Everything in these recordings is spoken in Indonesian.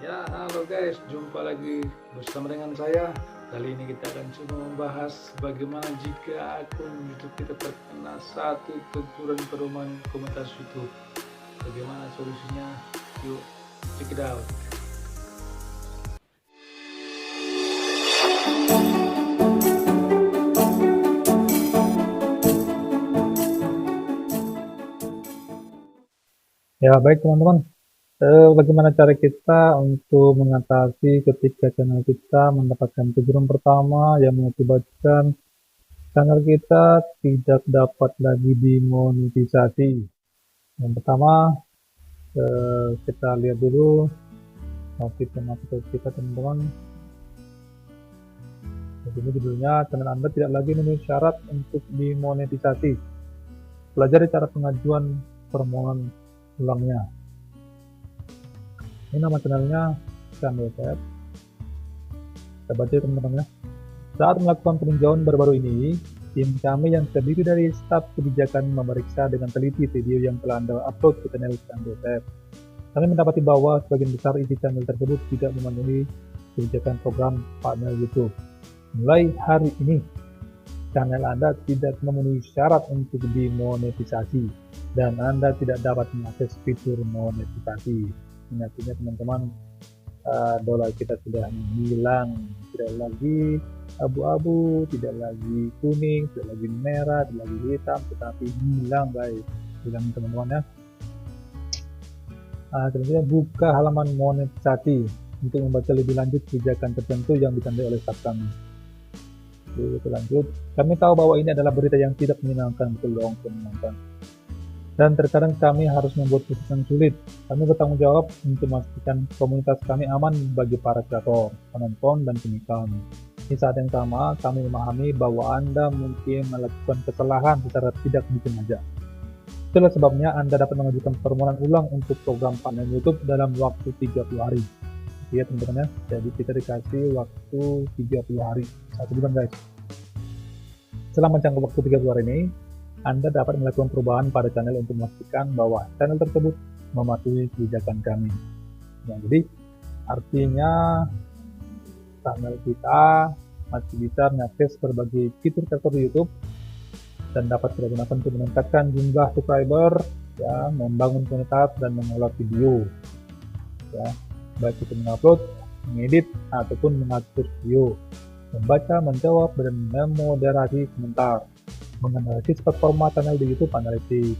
Ya, halo guys, jumpa lagi bersama dengan saya. Kali ini kita akan coba membahas bagaimana jika akun YouTube kita terkena satu teguran pedoman komunitas YouTube. Bagaimana solusinya? Yuk, check it out. Ya, baik teman-teman. Bagaimana cara kita untuk mengatasi ketika channel kita mendapatkan teguran pertama yang mengakibatkan channel kita tidak dapat lagi dimonetisasi. Yang pertama, kita lihat dulu notifikasi kita teman-teman. Ini judulnya, channel Anda tidak lagi memenuhi syarat untuk dimonetisasi. Pelajari cara pengajuan permohonan ulangnya. Ini nama channelnya Channel Tab. Kita baca teman-teman ya. Saat melakukan peninjauan baru-baru ini, tim kami yang terdiri dari staf kebijakan memeriksa dengan teliti video yang telah Anda upload ke channel Channel Tab. Kami mendapati bahwa sebagian besar isi channel tersebut tidak memenuhi kebijakan program partner YouTube. Mulai hari ini, channel Anda tidak memenuhi syarat untuk dimonetisasi dan Anda tidak dapat mengakses fitur monetisasi. Artinya teman-teman, dolar kita sudah hilang, tidak lagi abu-abu, tidak lagi kuning, tidak lagi merah, tidak lagi hitam, tetapi hilang guys, hilang teman-teman ya. Kemudian buka halaman monetisasi untuk membaca lebih lanjut kebijakan tertentu yang ditandai oleh staf kami. Oke, lanjut. Kami tahu bahwa ini adalah berita yang tidak menyenangkan, betul dong teman-teman. Dan terkadang kami harus membuat keputusan sulit. Kami bertanggung jawab untuk memastikan komunitas kami aman bagi para kreator, penonton, dan pengiklan. Di saat yang sama, kami memahami bahwa Anda mungkin melakukan kesalahan secara tidak disengaja. Itulah sebabnya Anda dapat mengajukan permohonan ulang untuk program partner YouTube dalam waktu 30 hari. Ya teman-teman ya, jadi kita dikasih waktu 30 hari, 1 bulan guys. Setelah menjangkau waktu 30 hari ini, Anda dapat melakukan perubahan pada channel untuk memastikan bahwa channel tersebut mematuhi kebijakan kami. Nah, jadi artinya channel kita masih bisa mengakses berbagai fitur kreator di YouTube dan dapat kita gunakan untuk meningkatkan jumlah subscriber, ya, membangun komunitas dan mengelola video, ya, baik itu mengupload, mengedit ataupun mengatur video, membaca, menjawab, dan memoderasi komentar, menganalisis performa channel di YouTube Analytics,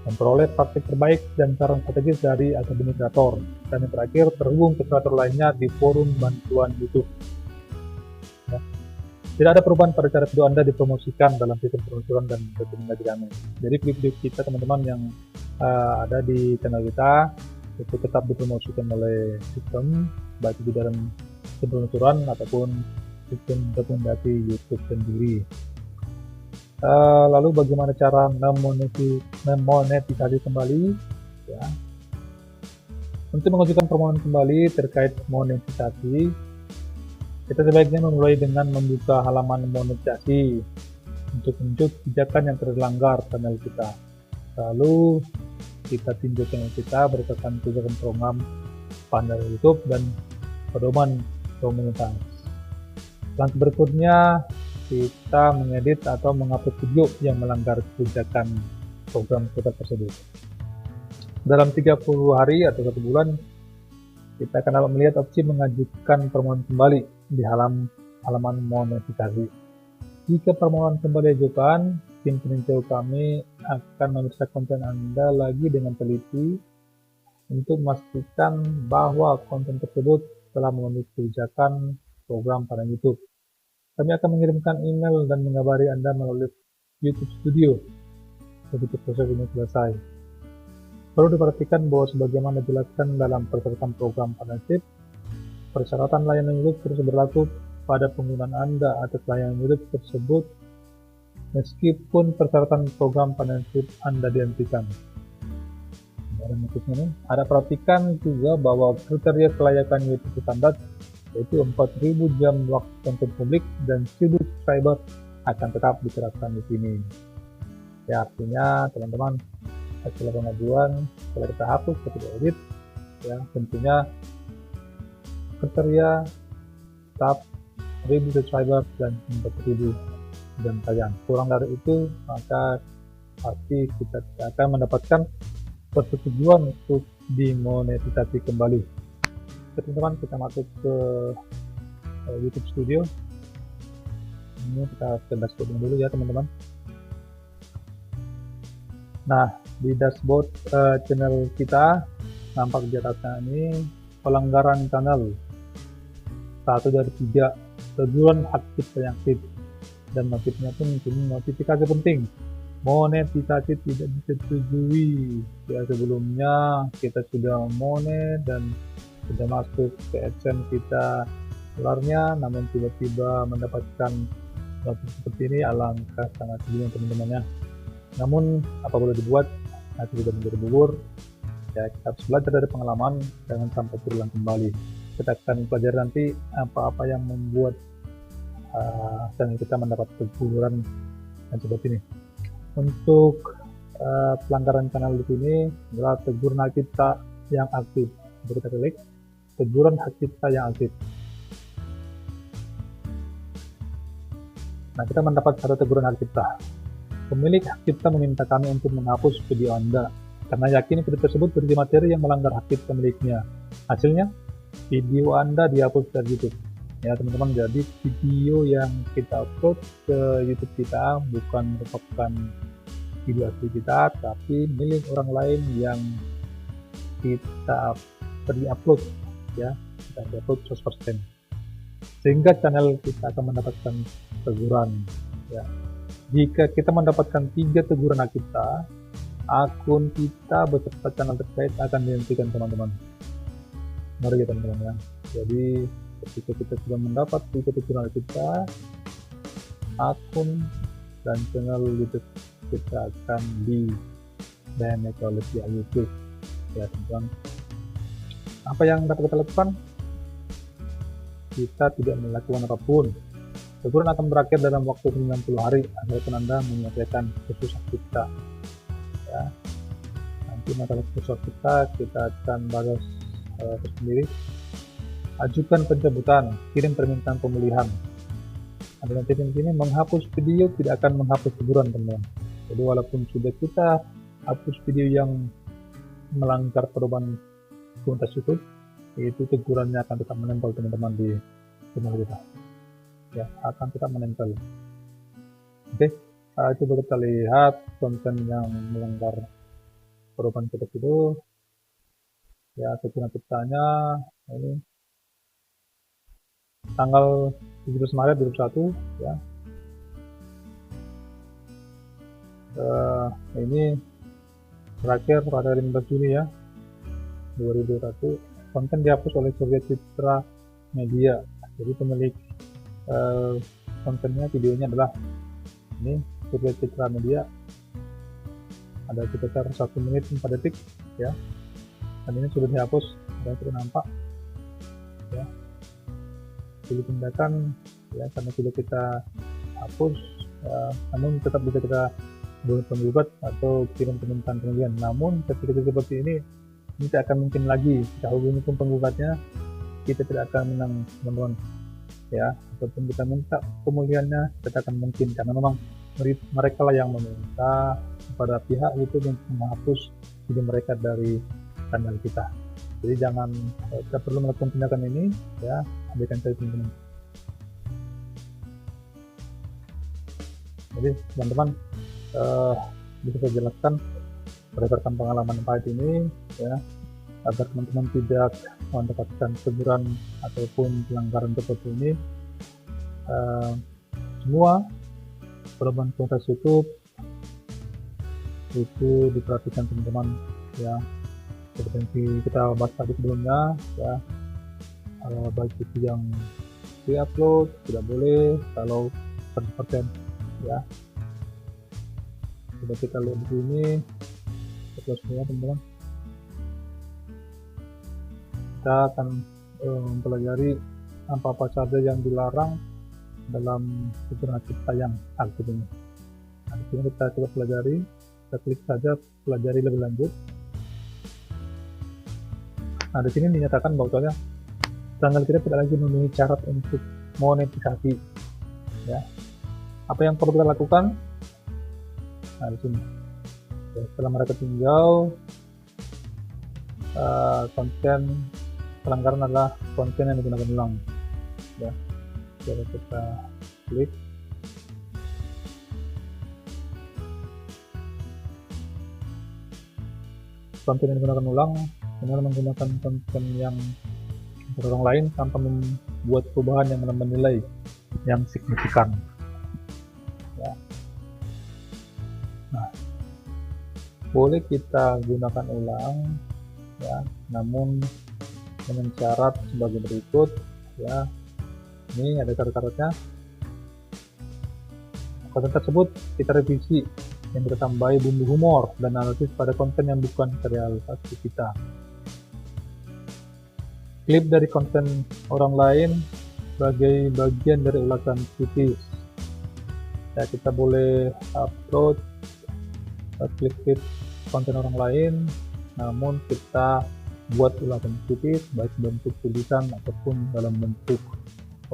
memperoleh praktik terbaik dan saran strategis dari akademi kreator, dan yang terakhir terhubung ke kreator lainnya di forum bantuan YouTube. Ya. Tidak ada perubahan pada cara video Anda dipromosikan dalam sistem peluncuran dan rekomendasi kami. Jadi video kita teman-teman yang ada di channel kita itu tetap dipromosikan oleh sistem, baik di dalam sistem peluncuran ataupun sistem rekomendasi YouTube sendiri. Lalu bagaimana cara memonetisasi kembali, ya. Untuk mengajukan permohonan kembali terkait monetisasi, kita sebaiknya memulai dengan membuka halaman monetisasi untuk menunjuk kebijakan yang terlanggar channel kita. Lalu kita tinjau channel kita berdasarkan kebijakan program partner YouTube dan pedoman komunitas. Langkah berikutnya, kita mengedit atau mengupload video yang melanggar kebijakan program kita tersebut. Dalam 30 hari atau 1 bulan, kita akan dapat melihat opsi mengajukan permohonan kembali di halaman monetisasi. Jika permohonan kembali diajukan, tim peninjau kami akan memeriksa konten Anda lagi dengan teliti untuk memastikan bahwa konten tersebut telah memenuhi kebijakan program pada YouTube. Kami akan mengirimkan email dan mengabari Anda melalui YouTube Studio begitu proses ini selesai. Perlu diperhatikan bahwa sebagaimana dijelaskan dalam persyaratan program partnership, persyaratan layanan YouTube terus berlaku pada penggunaan Anda atas layanan YouTube tersebut meskipun persyaratan program partnership Anda dihentikan. Ada perhatikan juga bahwa kriteria kelayakan YouTube standar yaitu 4.000 jam waktu tonton publik dan 1.000 subscriber akan tetap diterapkan di sini. Ya, artinya teman-teman setelah pengajuan, setelah kita hapus, kita edit, ya tentunya kriteria tahap 1000 subscriber dan 4000 jam tayang. Kurang dari itu maka pasti kita tidak akan mendapatkan persetujuan untuk dimonetisasi kembali. Teman-teman, kita masuk ke YouTube Studio. Ini kita ke dashboard dulu ya teman-teman. Nah, di dashboard channel kita nampak di atasnya ini pelanggaran channel 1 dari 3, teguran aktif dan aktif, dan motifnya pun ini notifikasi penting, monetisasi tidak disetujui. Ya, sebelumnya kita sudah monet dan sudah masuk ke AdSense kita dolarnya, namun tiba-tiba mendapatkan notifikasi seperti ini, alangkah sangat bingung teman-temannya. Namun apa boleh dibuat, nanti sudah menjadi bubur. Ya, kita harus belajar dari pengalaman, jangan sampai terulang kembali. Kita akan pelajari nanti apa-apa yang membuat channel kita mendapat keguguran dan seperti ini. Untuk pelanggaran channel di sini adalah teguran hak cipta yang aktif. Coba kita klik teguran hak cipta yang aktif. Nah, kita mendapat satu teguran hak cipta. Pemilik hak cipta meminta kami untuk menghapus video Anda karena yakin video tersebut berisi materi yang melanggar hak cipta miliknya. Hasilnya, video Anda dihapus dari YouTube. Ya teman-teman, jadi video yang kita upload ke YouTube kita bukan merupakan video asli kita, tapi milik orang lain yang kita beri upload, ya kita upload 100%, sehingga channel kita akan mendapatkan teguran. Ya, jika kita mendapatkan 3 teguran hak cipta, akun kita beserta channel terkait akan dihentikan teman-teman. Mari kita teman-teman ya. Jadi ketika kita sudah mendapat 3 teguran kita, akun dan channel YouTube kita akan di manage oleh pihak YouTube. Ya teman-teman, apa yang dapat kita lakukan? Kita tidak melakukan apapun. Teguran akan berakhir dalam waktu 90 hari asalkan Anda menyelesaikan khusus kita. Ya, nanti masalah khusus kita akan balas tersendiri. Ajukan pencabutan, kirim permintaan pemulihan. Ada nanti di sini menghapus video tidak akan menghapus teguran teman-teman. Jadi walaupun sudah kita hapus video yang melanggar pedoman komunitas YouTube, itu tegurannya akan tetap menempel teman-teman di channel kita. Ya, akan tetap menempel. Oke, coba kita lihat konten yang melanggar pedoman kita itu. Ya, teguran ciptanya ini tanggal 17 Maret 2021 ya. Ini terakhir pada 15 Juni ya 2021. Konten dihapus oleh Surya Citra Media. Jadi pemilik kontennya, videonya adalah ini Surya Citra Media. Ada sekitar 1 menit 4 detik ya. Dan ini sudah dihapus, dan sudah nampak ya. Pilih tindakan ya, karena sudah kita hapus, namun tetap bisa kita buat penggugat atau kirim permintaan pengujian. Namun ketika seperti ini tidak akan mungkin lagi kita hubungi pun penggugatnya, kita tidak akan menang teman-teman ya. Ataupun kita minta pemulihannya tidak akan mungkin, karena memang mereka lah yang meminta kepada pihak itu untuk menghapus video mereka dari channel kita. Jadi jangan, kita perlu melakukan tindakan ini ya, abaikan saja teman-teman. Jadi teman-teman, bisa saya jelaskan berdasarkan pengalaman pahit ini ya, agar teman-teman tidak mendapatkan teguran ataupun pelanggaran seperti ini. Semua pedoman komunitas YouTube itu diperhatikan teman-teman ya, seperti kita bahas tadi sebelumnya ya. Baik itu yang di-upload tidak boleh kalau 100% ya. Coba kita lihat di sini seterusnya teman-teman. Kita akan mempelajari apa-apa saja yang dilarang dalam teguran cipta yang aktif ini. Nah, di sini kita coba pelajari. Kita klik saja pelajari lebih lanjut. Nah, di sini dinyatakan bahwasanya channel kita tidak lagi memenuhi syarat untuk monetisasi. Ya, apa yang perlu kita lakukan? Nah, di sini. Setelah mereka tinggal, konten pelanggaran adalah konten yang digunakan ulang. Ya, jadi kita klik. Konten yang digunakan ulang dengan menggunakan konten yang orang lain tanpa membuat perubahan yang menilai yang signifikan. Ya. Nah, boleh kita gunakan ulang, ya, namun dengan syarat sebagai berikut. Ya, ini ada syarat-syaratnya. Konten tersebut kita revisi, yang kita tambahi bumbu humor dan analisis pada konten yang bukan realisasi kita. Klip dari konten orang lain sebagai bagian dari ulasan kritis. Ya, kita boleh upload klip-klip konten orang lain, namun kita buat ulasan kritis baik bentuk tulisan ataupun dalam bentuk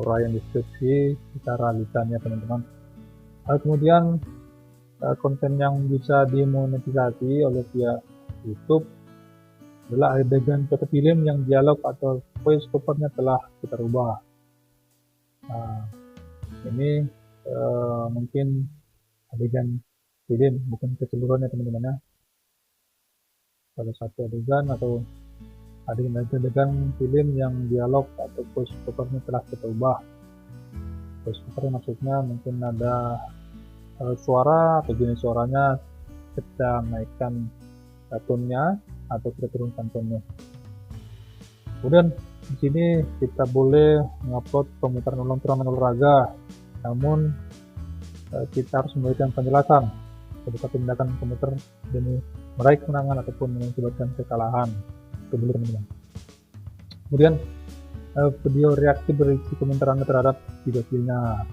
uraian deskripsi secara lisannya, teman-teman. Kemudian konten yang bisa dimonetisasi oleh pihak YouTube adalah adegan foto film yang dialog atau voice overnya telah kita rubah. Nah, ini mungkin adegan film, bukan keseluruhannya, teman-teman ya. Salah satu adegan atau adegan film yang dialog atau voice overnya telah kita ubah. Voice over maksudnya mungkin ada suara atau jenis suaranya kita naikkan tone-nya atau kita turunkan tone-nya. Kemudian di sini kita boleh mengupload pemutaran ulang turnamen olahraga, namun kita harus memberikan penjelasan ketika tindakan komuter demi meraih kemenangan ataupun mengakibatkan kekalahan. Itu boleh, teman-teman. Kemudian video reaksi berisi komentar Anda terhadap video filmnya.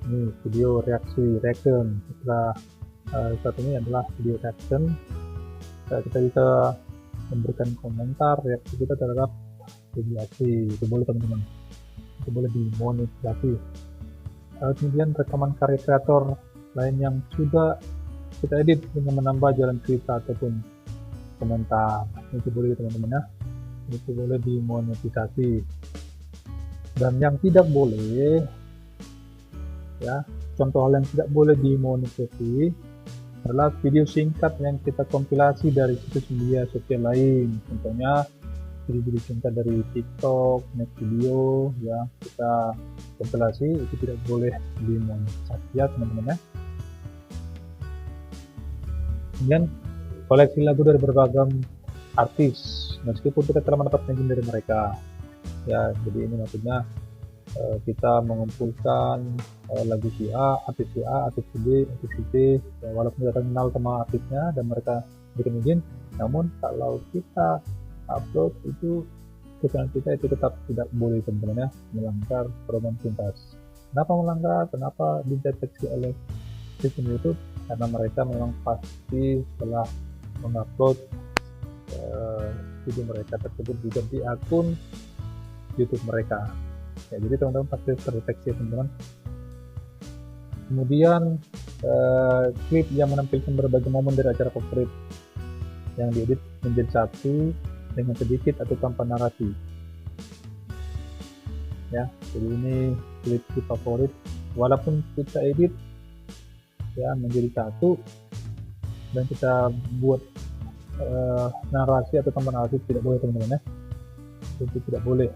Ini video reaction. Setelah saat ini adalah video reaction. Kita bisa memberikan komentar reaksi kita terhadap video reaksi. Itu boleh, teman-teman. Itu boleh dimonetisasi. Kemudian rekaman karya kreator lain yang sudah kita edit dengan menambah jalan cerita ataupun komentar. Itu boleh, teman-teman ya. Itu boleh dimonetisasi. Dan yang tidak boleh, ya, contoh hal yang tidak boleh dimonetisasi adalah video singkat yang kita kompilasi dari situs media sosial lain. Contohnya video singkat dari TikTok, Next Video, ya, kita kompilasi, itu tidak boleh dimonetisasi, ya, teman-teman ya. Kemudian koleksi lagu dari berbagai artis, meskipun kita telah mendapatkan izin dari mereka. Ya, jadi ini maksudnya kita mengumpulkan lagu si A, artis si B, artis si C, ya, walaupun kita kenal sama artisnya dan mereka berikan izin, namun kalau kita upload itu ke channel kita, itu tetap tidak boleh, teman-teman ya, melanggar pedoman pintas. Kenapa melanggar? Kenapa dideteksi oleh sistem YouTube? Karena mereka memang pasti setelah mengupload video mereka tersebut juga di akun YouTube mereka. Ya, jadi teman-teman pasti terdeteksi, teman-teman. Kemudian klip yang menampilkan berbagai momen dari acara favorit yang diedit menjadi satu dengan sedikit atau tanpa narasi. Ya, jadi ini klip favorit, walaupun kita edit ya menjadi satu dan kita buat narasi atau tanpa narasi, tidak boleh, teman-teman ya. Itu tidak boleh.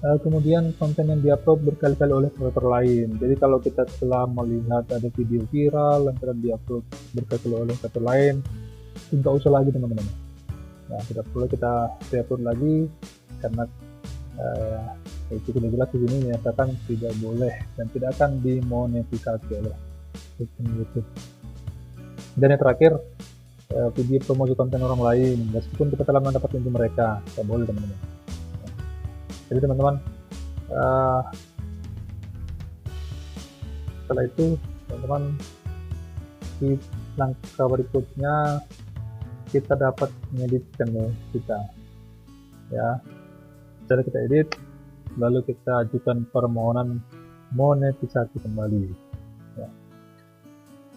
Kemudian konten yang diupload berkali-kali oleh kreator lain. Jadi kalau kita telah melihat ada video viral yang telah diupload berkali-kali oleh kreator lain, tidak usah lagi, teman-teman. Nah, tidak perlu kita upload lagi karena itu sudah jelas di sini menyatakan tidak boleh dan tidak akan dimonetisasi oleh sistem YouTube. Dan yang terakhir, video promosi konten orang lain meskipun kita telah mendapat izin mereka, tidak boleh, teman-teman. Jadi teman-teman, setelah itu teman-teman di langkah berikutnya kita dapat mengedit channel kita, ya. setelah kita edit, lalu kita ajukan permohonan monetisasi kembali. Ya.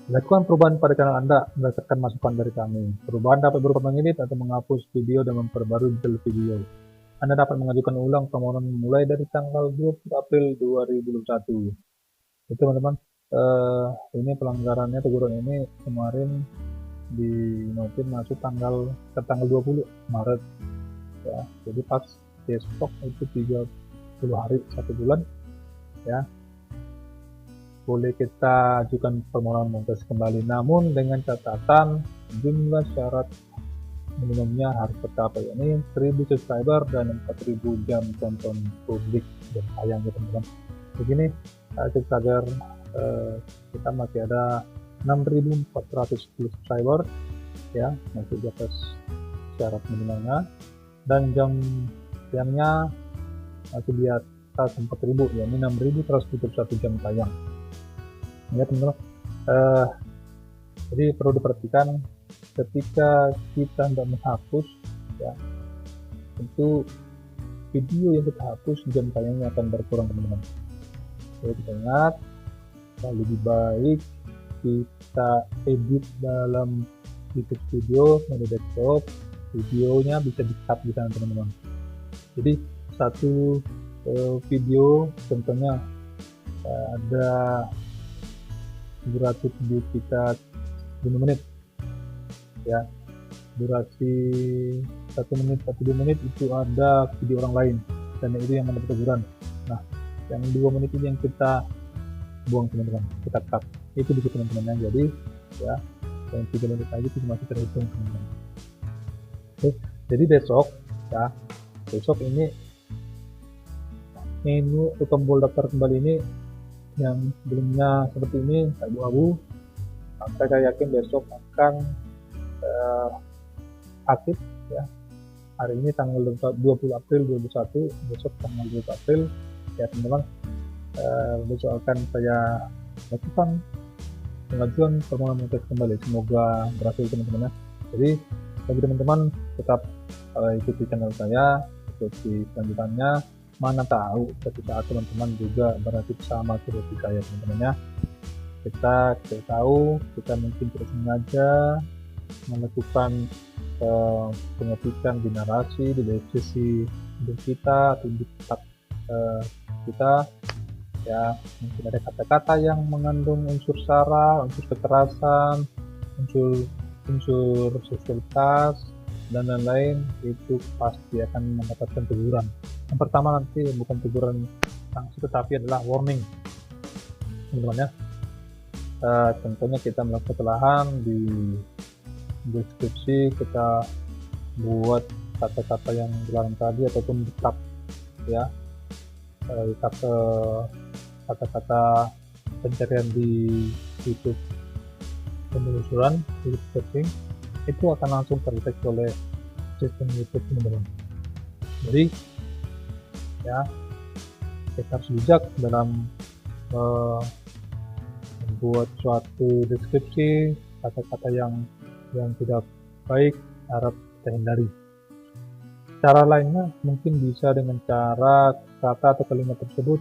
Lakukan perubahan pada channel Anda berdasarkan masukan dari kami. Perubahan dapat berupa mengedit atau menghapus video dan memperbarui detail video. Anda dapat mengajukan ulang permohonan mulai dari tanggal 20 April 2021. Itu teman-teman, ini pelanggarannya, teguran ini kemarin di notin masuk tanggal 20 Maret ya. Jadi pas besok itu 30 hari, 1 bulan ya. Boleh kita ajukan permohonan monetisasi kembali, namun dengan catatan jumlah syarat minimumnya harus tercapai, ini 1000 subscriber dan 4000 jam tonton publik dan tayang ya teman-teman. Begini agar kita masih ada 6400 subscriber ya, masih di atas syarat minimalnya, dan jam tayangnya masih di atas 4000 ya, ini 6171 jam tayang ya teman-teman. Jadi perlu diperhatikan ketika kita hendak menghapus ya, tentu video yang kita hapus jam tayangnya akan berkurang teman-teman. Jadi kita ingat, lebih baik kita edit dalam YouTube Studio media desktop, videonya bisa di-cut di sana teman-teman. Jadi satu video contohnya ada durasi video kita 5 menit ya, durasi 1 menit atau 2 menit itu ada video orang lain dan itu yang mendapat teguran. Nah, yang 2 menit ini yang kita buang teman-teman, kita cut itu di teman-teman. Jadi ya, yang 3 menit lagi itu masih terhitung teman-teman. Oke, jadi besok ya, besok ini menu atau tombol daftar kembali ini yang sebelumnya seperti ini abu-abu, saya yakin besok akan aktif ya. Hari ini tanggal 20 April 2021, besok tanggal 20 April ya teman-teman. Besok akan saya lakukan pengajuan permohonan monetisasi kembali, semoga berhasil teman-teman ya. Jadi bagi teman-teman tetap ikuti channel saya, ikuti selanjutnya, mana tahu suatu saat teman-teman juga berhasil sama seperti saya teman-teman ya. Kita tahu kita mungkin tidak sengaja melakukan pengetikan di narasi, di deskripsi hidup kita atau di kitab kita ya, mungkin ada kata-kata yang mengandung unsur sara, unsur kekerasan, unsur seksualitas dan lain-lain, itu pasti akan mendapatkan teguran. Yang pertama nanti bukan teguran sanksi tetapi adalah warning teman-teman ya. Contohnya kita melakukan kesalahan di deskripsi, kita buat kata-kata yang dilarang tadi ataupun tetap ya, kata-kata pencarian di YouTube penelusuran, YouTube searching, itu akan langsung terdeteksi oleh sistem YouTube teman-teman. Jadi ya, kita harus bijak dalam membuat suatu deskripsi, kata-kata yang tidak baik harap kita hindari. Cara lainnya mungkin bisa dengan cara kata atau kalimat tersebut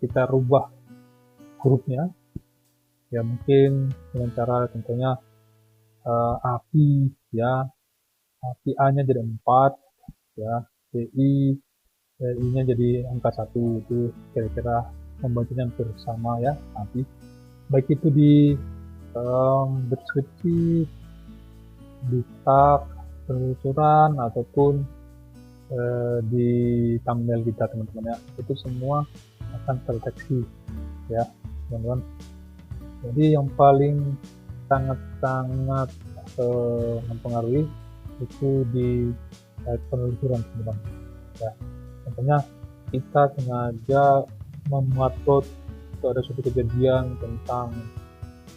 kita rubah hurufnya ya, mungkin dengan cara contohnya api ya, api A nya jadi 4 ya, I nya jadi angka 1, itu kira-kira membacanya hampir sama ya, api, baik itu di deskripsi, di tag penelusuran ataupun di thumbnail kita teman-teman ya, itu semua akan terdeteksi ya teman-teman. Jadi yang paling sangat mempengaruhi itu di penelusuran teman-teman ya. Contohnya kita sengaja memupload ada suatu kejadian tentang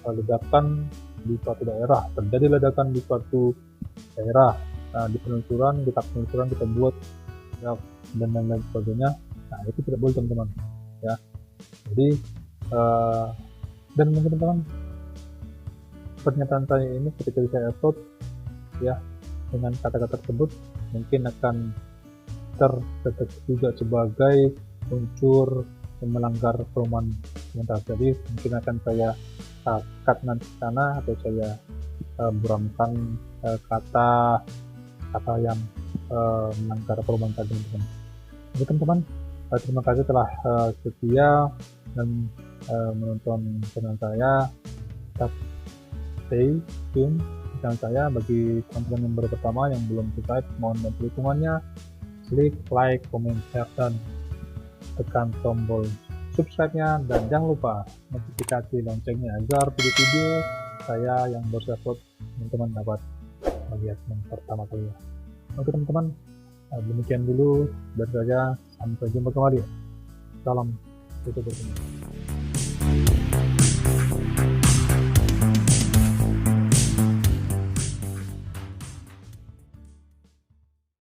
ledakan di suatu daerah, terjadi ledakan di suatu daerah. Nah, di penelusuran, di tab penelusuran kita buat ya, dan lain-lain sebagainya. Nah, itu tidak boleh teman-teman ya. Jadi dan mungkin teman-teman, pernyataan saya ini ketika saya upload ya dengan kata-kata tersebut mungkin akan tetap juga sebagai unsur yang melanggar perumahan komunitas. Jadi mungkin akan saya cut nanti ke sana, atau saya buramkan kata yang melanggar perumahan tadi, teman-teman. Oke teman-teman, terima kasih telah setia dan menonton channel saya. Tetap stay tune di channel saya. Bagi teman-teman yang baru pertama yang belum subscribe, mohon bantu dukungannya. Klik like, comment, share, dan tekan tombol subscribe-nya, dan jangan lupa notifikasi loncengnya agar video-video saya yang baru saya upload teman-teman dapat melihat yang pertama kali. Oke teman-teman, demikian dulu dari saya. Sampai jumpa kembali. Salam. Tutup.